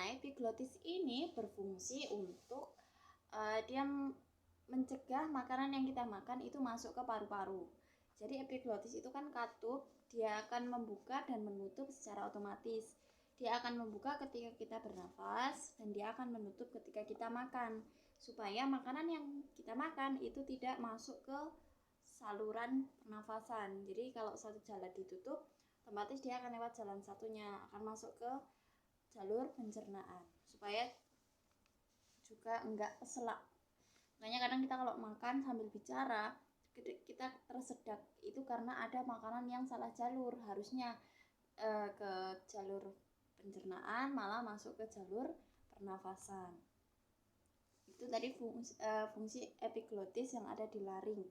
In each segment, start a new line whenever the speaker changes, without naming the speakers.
Nah, epiglotis ini berfungsi untuk dia mencegah makanan yang kita makan itu masuk ke paru-paru. Jadi epiglotis itu kan katup, dia akan membuka dan menutup secara otomatis. Dia akan membuka ketika kita bernafas dan dia akan menutup ketika kita makan, supaya makanan yang kita makan itu tidak masuk ke saluran pernafasan. Jadi kalau satu jalan ditutup, otomatis dia akan lewat jalan satunya, akan masuk ke jalur pencernaan, supaya juga enggak keselak. Makanya kadang kita kalau makan sambil bicara, kita tersedak itu karena ada makanan yang salah jalur, harusnya ke jalur pencernaan malah masuk ke jalur pernafasan. Itu tadi fungsi epiglotis yang ada di laring.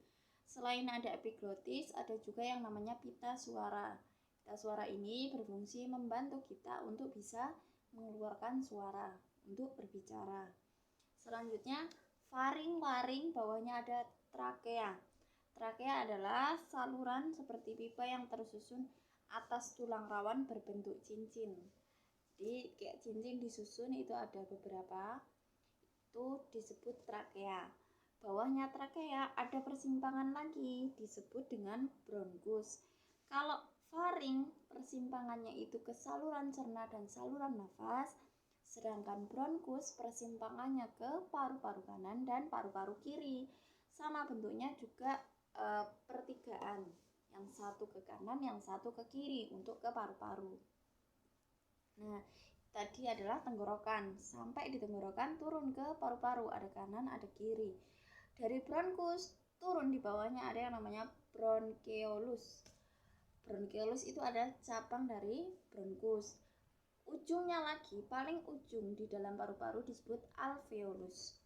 Selain ada epiglotis, ada juga yang namanya pita suara. Pita suara ini berfungsi membantu kita untuk bisa mengeluarkan suara untuk berbicara. Selanjutnya faring, bawahnya ada trakea. Trakea adalah saluran seperti pipa yang tersusun atas tulang rawan berbentuk cincin. Jadi kayak cincin disusun itu ada beberapa, itu disebut trakea. Bawahnya trakea ada persimpangan lagi disebut dengan bronkus. Kalau faring persimpangannya itu ke saluran cerna dan saluran nafas, sedangkan bronkus persimpangannya ke paru-paru kanan dan paru-paru kiri. Sama bentuknya juga pertigaan, yang satu ke kanan, yang satu ke kiri untuk ke paru-paru. Nah, tadi adalah tenggorokan, sampai di tenggorokan turun ke paru-paru, ada kanan ada kiri. Dari bronkus turun di bawahnya ada yang namanya bronkeolus. Bronkeolus itu adalah cabang dari bronkus. Ujungnya lagi, paling ujung di dalam paru-paru disebut alveolus.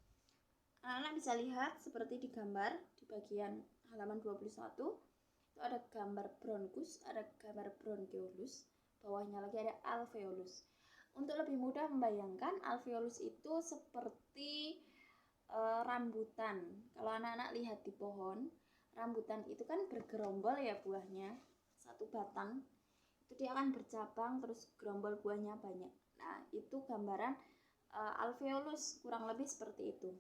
Anak-anak bisa lihat seperti di gambar di bagian halaman 21, itu ada gambar bronkus, ada gambar bronkeolus, bawahnya lagi ada alveolus. Untuk lebih mudah membayangkan, alveolus itu seperti rambutan. Kalau anak-anak lihat di pohon, rambutan itu kan bergerombol ya buahnya, satu batang itu dia akan bercabang terus gerombol buahnya banyak. Nah, itu gambaran alveolus, kurang lebih seperti itu.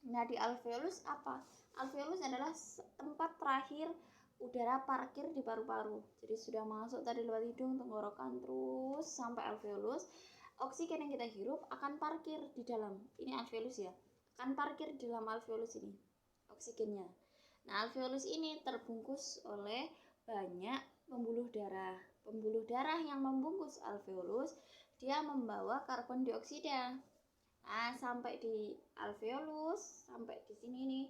Nah, di alveolus apa? Alveolus adalah tempat terakhir udara parkir di paru-paru. Jadi sudah masuk tadi lewat hidung, tenggorokan, terus sampai alveolus. Oksigen yang kita hirup akan parkir di dalam. Ini alveolus ya. Akan parkir di dalam alveolus ini oksigennya. Nah, alveolus ini terbungkus oleh banyak pembuluh darah. Pembuluh darah yang membungkus alveolus, dia membawa karbon dioksida. Nah, sampai di alveolus, sampai di sini nih,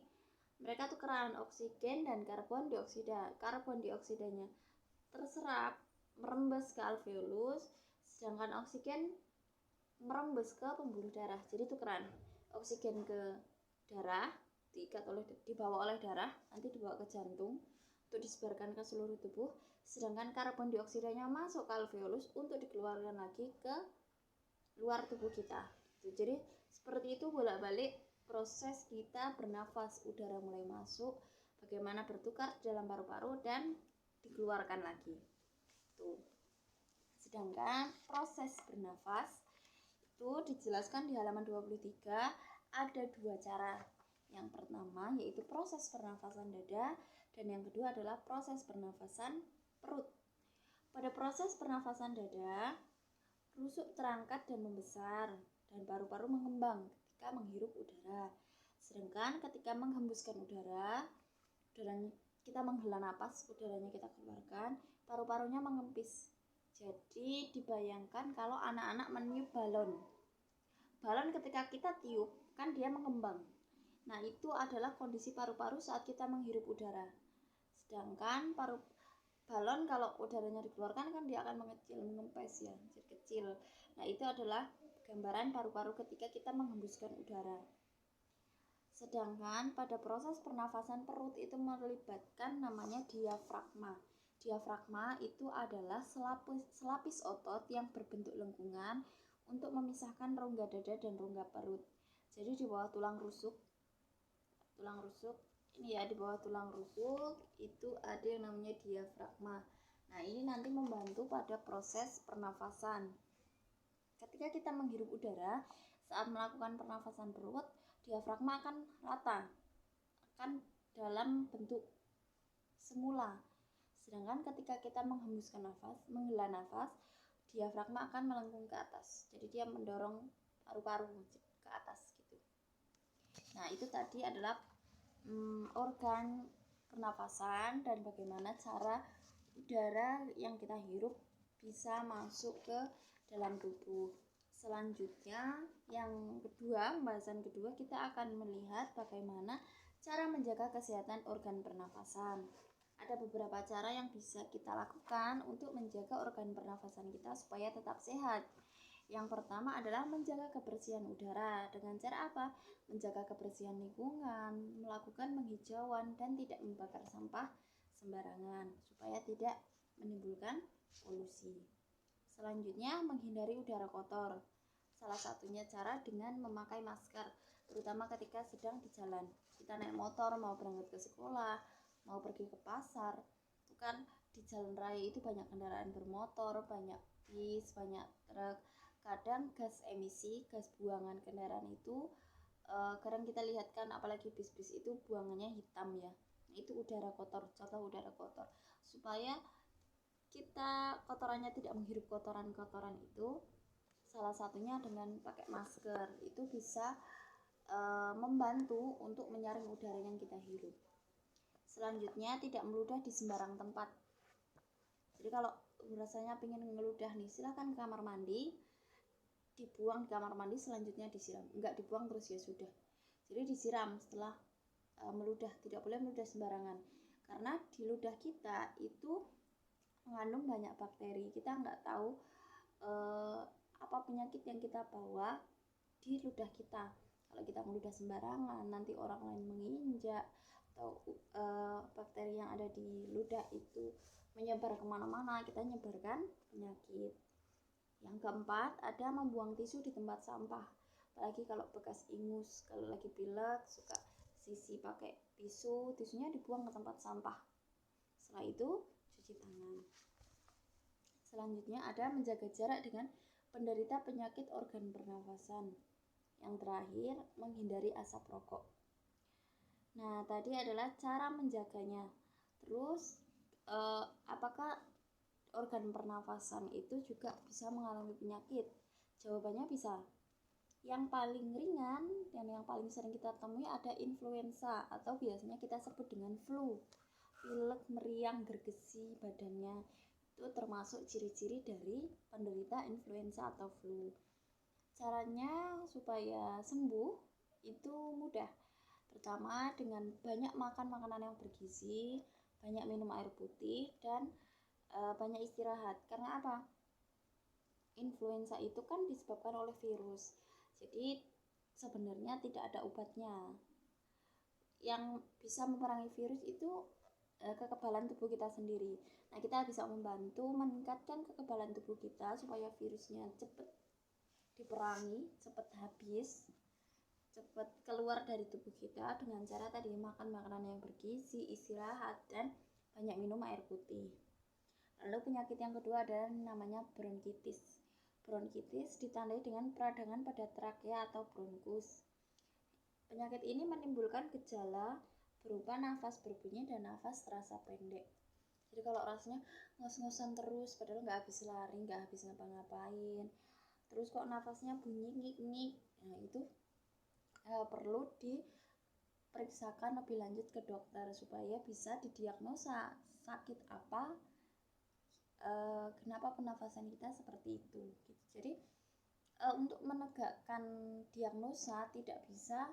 mereka tukeran oksigen dan karbon dioksida. Karbon dioksidanya terserap, merembes ke alveolus, sedangkan oksigen merembes ke pembuluh darah. Jadi tukeran, oksigen ke darah, dibawa oleh darah, nanti dibawa ke jantung untuk disebarkan ke seluruh tubuh, sedangkan karbon dioksidanya masuk ke alveolus untuk dikeluarkan lagi ke luar tubuh kita. Jadi seperti itu bolak-balik proses kita bernafas, udara mulai masuk, bagaimana bertukar dalam paru-paru dan dikeluarkan lagi. Tuh. Sedangkan proses bernafas itu dijelaskan di halaman 23, ada dua cara. Yang pertama yaitu proses pernafasan dada, dan yang kedua adalah proses pernafasan perut. Pada proses pernafasan dada, rusuk terangkat dan membesar dan paru-paru mengembang ketika menghirup udara. Sedangkan ketika menghembuskan udara kita menghela napas, udaranya kita keluarkan, paru-parunya mengempis. Jadi dibayangkan kalau anak-anak meniup balon. Balon ketika kita tiup kan dia mengembang. Nah, itu adalah kondisi paru-paru saat kita menghirup udara. Sedangkan balon kalau udaranya dikeluarkan kan dia akan mengecil, mengempes ya, jadi kecil. Nah, itu adalah gambaran paru-paru ketika kita menghembuskan udara. Sedangkan pada proses pernafasan perut itu melibatkan namanya diafragma. Diafragma itu adalah selapis otot yang berbentuk lengkungan untuk memisahkan rongga dada dan rongga perut. Jadi di bawah tulang rusuk ini ya, di bawah tulang rusuk itu ada yang namanya diafragma. Nah, ini nanti membantu pada proses pernafasan. Ketika ketika kita menghirup udara saat melakukan pernafasan perut, diafragma akan rata, akan dalam bentuk semula. Sedangkan ketika kita menghembuskan nafas, menghela nafas, diafragma akan melengkung ke atas. Jadi dia mendorong paru-paru ke atas gitu. Nah, itu tadi adalah organ pernafasan dan bagaimana cara udara yang kita hirup bisa masuk ke dalam tubuh. Selanjutnya, yang kedua, pembahasan kedua, kita akan melihat bagaimana cara menjaga kesehatan organ pernafasan. Ada beberapa cara yang bisa kita lakukan untuk menjaga organ pernafasan kita supaya tetap sehat. Yang pertama adalah menjaga kebersihan udara. Dengan cara apa? Menjaga kebersihan lingkungan, melakukan penghijauan, dan tidak membakar sampah sembarangan supaya tidak menimbulkan polusi. Selanjutnya, menghindari udara kotor. Salah satunya cara dengan memakai masker, terutama ketika sedang di jalan. Kita naik motor, mau berangkat ke sekolah, mau pergi ke pasar, itu kan di jalan raya itu banyak kendaraan bermotor, banyak bis, banyak truk. Kadang gas emisi, gas buangan kendaraan itu kadang kita lihat kan, apalagi bis-bis itu buangannya hitam ya. Nah, itu udara kotor, contoh udara kotor. Supaya kita kotorannya tidak menghirup kotoran-kotoran itu, salah satunya dengan pakai masker. Itu bisa membantu untuk menyaring udara yang kita hirup. Selanjutnya, tidak meludah di sembarang tempat. Jadi kalau rasanya pengen ngeludah nih, silahkan ke kamar mandi, dibuang di kamar mandi, selanjutnya disiram. Enggak dibuang terus ya sudah. Jadi disiram setelah meludah, tidak boleh meludah sembarangan. Karena di ludah kita itu mengandung banyak bakteri. Kita nggak tahu apa penyakit yang kita bawa di ludah kita. Kalau kita meludah sembarangan, nanti orang lain menginjak, atau bakteri yang ada di ludah itu menyebar kemana-mana, kita nyebarkan penyakit. Yang keempat, ada membuang tisu di tempat sampah. Apalagi kalau bekas ingus, kalau lagi pilek suka sisi pakai tisu, tisunya dibuang ke tempat sampah. Setelah itu cuci tangan. Selanjutnya ada menjaga jarak dengan penderita penyakit organ pernafasan. Yang terakhir, menghindari asap rokok. Nah, tadi adalah cara menjaganya. Terus apakah organ pernafasan itu juga bisa mengalami penyakit? Jawabannya bisa. Yang paling ringan dan yang paling sering kita temui ada influenza, atau biasanya kita sebut dengan flu. Pilek, meriang, gergesi badannya, itu termasuk ciri-ciri dari penderita influenza atau flu. Caranya supaya sembuh itu mudah. Pertama, dengan banyak makan makanan yang bergizi, banyak minum air putih, dan banyak istirahat. Karena apa? Influenza itu kan disebabkan oleh virus. Jadi sebenarnya tidak ada obatnya. Yang bisa memerangi virus itu kekebalan tubuh kita sendiri. Nah, kita bisa membantu meningkatkan kekebalan tubuh kita supaya virusnya cepat diperangi, cepat habis, cepat keluar dari tubuh kita dengan cara tadi makan makanan yang bergizi, istirahat, dan banyak minum air putih. Lalu penyakit yang kedua adalah namanya bronkitis. Bronkitis ditandai dengan peradangan pada trakea atau bronkus. Penyakit ini menimbulkan gejala berupa nafas berbunyi dan nafas terasa pendek. Jadi kalau rasanya ngos-ngosan terus, padahal nggak habis lari, nggak habis ngapa-ngapain, terus kok nafasnya bunyi ngik-ngik, nah itu perlu diperiksakan lebih lanjut ke dokter supaya bisa didiagnosa sakit apa, kenapa pernafasan kita seperti itu gitu. Jadi untuk menegakkan diagnosa tidak bisa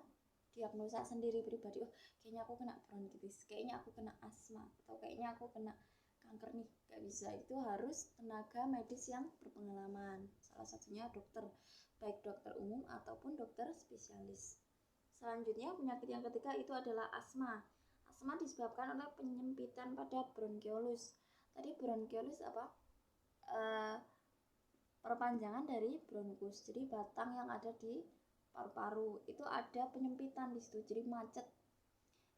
diagnosa sendiri pribadi, oh kayaknya aku kena bronkitis, kayaknya aku kena asma, atau kayaknya aku kena kanker nih, gak bisa. Itu harus tenaga medis yang berpengalaman, salah satunya dokter, baik dokter umum ataupun dokter spesialis. Selanjutnya penyakit yang ketiga itu adalah asma. Asma disebabkan oleh penyempitan pada bronkiolus. Tadi bronkiolus apa? Perpanjangan dari bronkus, jadi batang yang ada di paru-paru itu ada penyempitan di situ, jadi macet.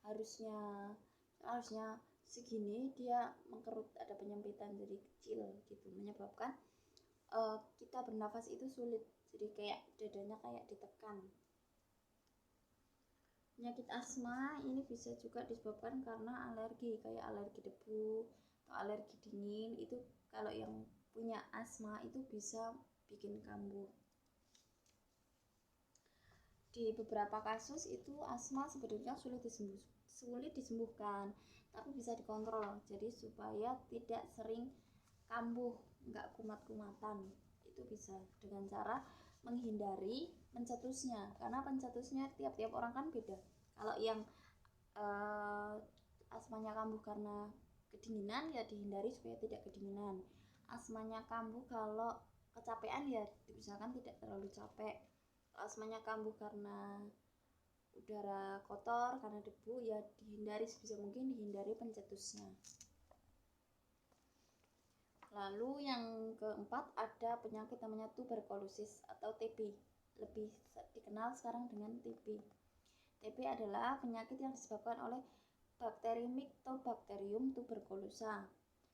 Harusnya segini, dia mengkerut, ada penyempitan jadi kecil gitu, menyebabkan kita bernafas itu sulit, jadi kayak dadanya kayak ditekan. Penyakit asma ini bisa juga disebabkan karena alergi, kayak alergi debu atau alergi dingin. Itu kalau yang punya asma itu bisa bikin kambuh. Di beberapa kasus itu asma sebenarnya sulit disembuhkan, tapi bisa dikontrol, jadi supaya tidak sering kambuh, nggak kumat-kumatan. Itu bisa dengan cara menghindari pencetusnya, karena pencetusnya tiap-tiap orang kan beda. Kalau yang asmanya kambuh karena kedinginan, ya dihindari supaya tidak kedinginan. Asmanya kambuh kalau kecapean, ya diusahakan tidak terlalu capek. Asmanya kambuh karena udara kotor, karena debu, ya dihindari sebisa mungkin, dihindari pencetusnya. Lalu yang keempat ada penyakit namanya tuberkulosis atau TB, lebih dikenal sekarang dengan TB. TB adalah penyakit yang disebabkan oleh bakteri Mycobacterium tuberculosa.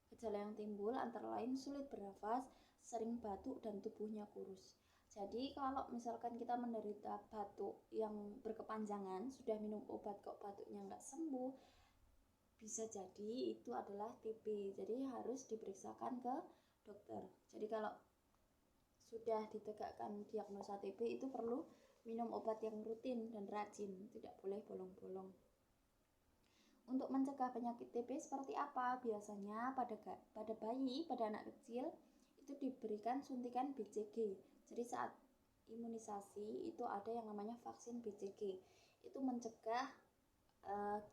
Gejala yang timbul antara lain sulit bernafas, sering batuk, dan tubuhnya kurus. Jadi kalau misalkan kita menderita batuk yang berkepanjangan, sudah minum obat kok batuknya nggak sembuh, bisa jadi itu adalah TB. Jadi harus diperiksakan ke dokter. Jadi kalau sudah ditegakkan diagnosa TB, itu perlu minum obat yang rutin dan rajin, tidak boleh bolong-bolong. Untuk mencegah penyakit TB seperti apa? Biasanya pada bayi, pada anak kecil itu diberikan suntikan BCG. Jadi saat imunisasi itu ada yang namanya vaksin BCG. Itu mencegah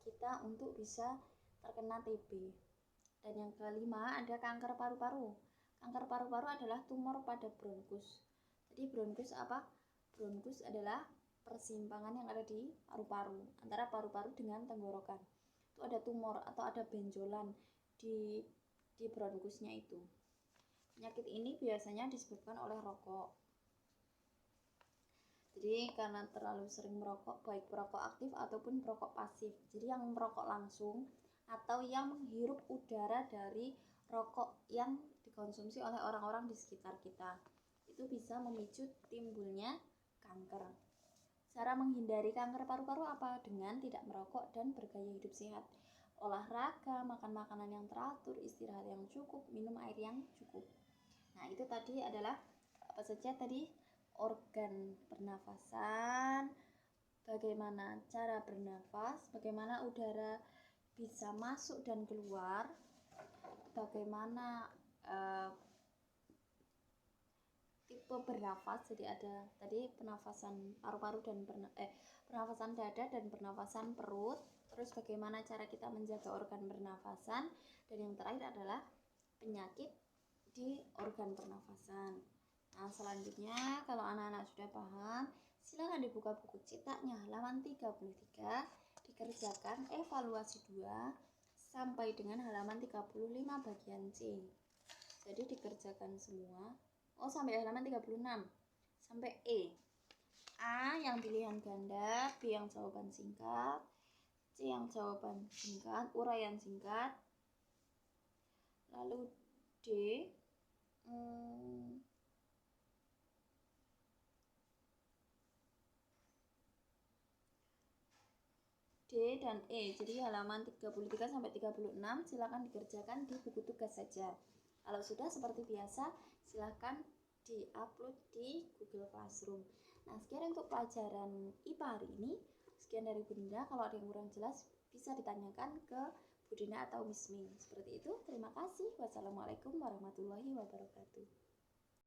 kita untuk bisa terkena TB. Dan yang kelima ada kanker paru-paru. Kanker paru-paru adalah tumor pada bronkus. Jadi bronkus apa? Bronkus adalah persimpangan yang ada di paru-paru, antara paru-paru dengan tenggorokan. Itu ada tumor atau ada benjolan di bronkusnya itu. Penyakit ini biasanya disebabkan oleh rokok. Jadi karena terlalu sering merokok, baik perokok aktif ataupun perokok pasif. Jadi yang merokok langsung atau yang menghirup udara dari rokok yang dikonsumsi oleh orang-orang di sekitar kita, itu bisa memicu timbulnya kanker. Cara menghindari kanker paru-paru apa? Dengan tidak merokok dan bergaya hidup sehat. Olahraga, makan makanan yang teratur, istirahat yang cukup, minum air yang cukup. Nah, itu tadi adalah apa saja tadi? Organ pernafasan, bagaimana cara bernafas, bagaimana udara bisa masuk dan keluar, bagaimana tipe bernafas. Jadi ada tadi pernafasan paru-paru dan pernafasan dada dan pernafasan perut. Terus bagaimana cara kita menjaga organ pernafasan, dan yang terakhir adalah penyakit di organ pernafasan. Nah, selanjutnya kalau anak-anak sudah paham, silakan dibuka buku cetaknya halaman 33, dikerjakan evaluasi 2 sampai dengan halaman 35 bagian C. Jadi dikerjakan semua. Sampai halaman 36 sampai E. A yang pilihan ganda, B yang jawaban singkat, C yang jawaban singkat, uraian singkat. Lalu D D dan E. Jadi halaman 33 sampai 36 silakan dikerjakan di buku tugas saja. Kalau sudah seperti biasa, silakan di-upload di Google Classroom. Nah, sekian untuk pelajaran IPA hari ini. Sekian dari Bunda. Kalau ada yang kurang jelas, bisa ditanyakan ke Budina atau Miss Ming. Seperti itu. Terima kasih. Wassalamualaikum warahmatullahi wabarakatuh.